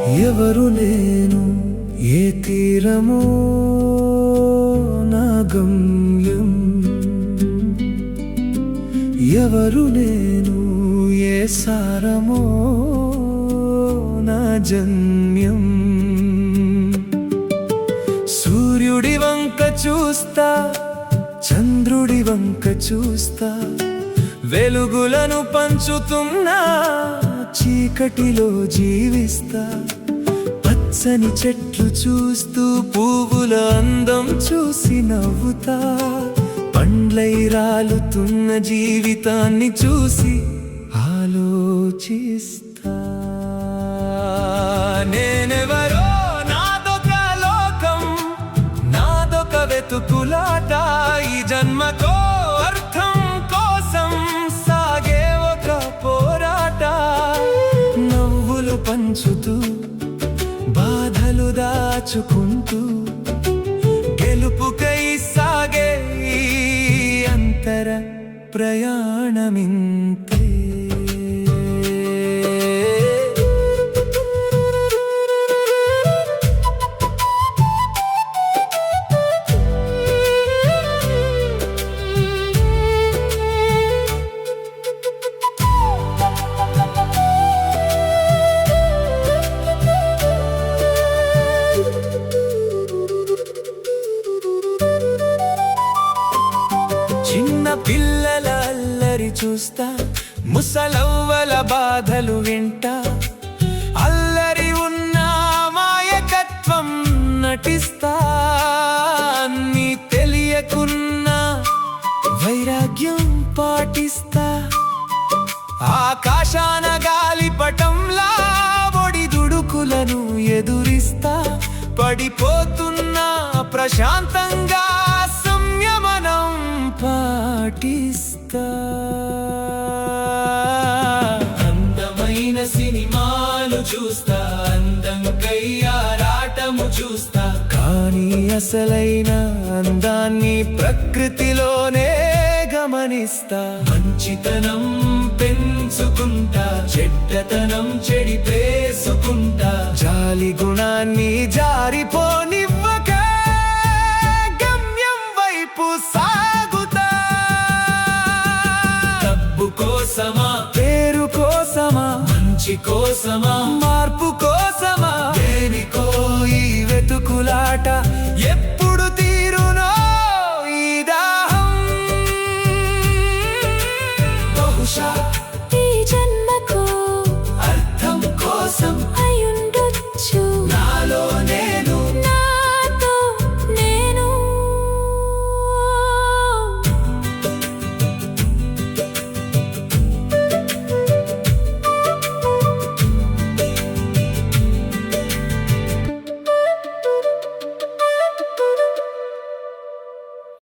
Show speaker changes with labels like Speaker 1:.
Speaker 1: ఎవరు నేను ఏ తీరమో నా గమ్యం, ఎవరు నేను ఏ సారమో నా జన్యం. సూర్యుడి వంక చూస్తా, చంద్రుడి వంక చూస్తా, వెలుగులను పంచుతున్నా చీకటిలో జీవిస్తా. పచ్చని చెట్లు చూస్తూ పువ్వుల అందం చూసి నవ్వుతా. పండ్లై రాలుతున్న జీవితాన్ని చూసి ఆలోచిస్తా. నేనెవరో నాదొక లోకం, నాదొక వెతుకులాట. ఈ జన్మకో అర్థం కోసం సాగే ఒక పోరాట. నవ్వులు పంచుతూ బాధలు దాచుకుంటూ గెలుపుకై సాగే అంతర ప్రయాణమింతే. చిన్న పిల్లల అల్లరి చూస్తా, ముసలవ్వల బాధలు వింటా. అల్లరి ఉన్న మాయకత్వం నటిస్తా. అన్నీ తెలియకున్నా వైరాగ్యం పాటిస్తా. ఆకాశాన గాలిపటంలా ఒడిదుడుకులను ఎదురిస్తా. పడిపోతున్నా ప్రశాంతంగా సంయమనం పాటిస్తా. అందమైన సినిమాలు చూస్తా, అందంకై ఆరాటము చూస్తా. కానీ అసలైన అందాన్ని ప్రకృతిలోనే గమనిస్తా. మంచితనం పెంచుకుంటా, చెడ్డతనం చెడిపేసుకుంటా. జాలి గుణాన్ని జారిపోనివ్వక గమ్యం వైపు సాగుతా. డబ్బు కోసమా, పేరు కోసమా, మంచి కోసమా, మార్పు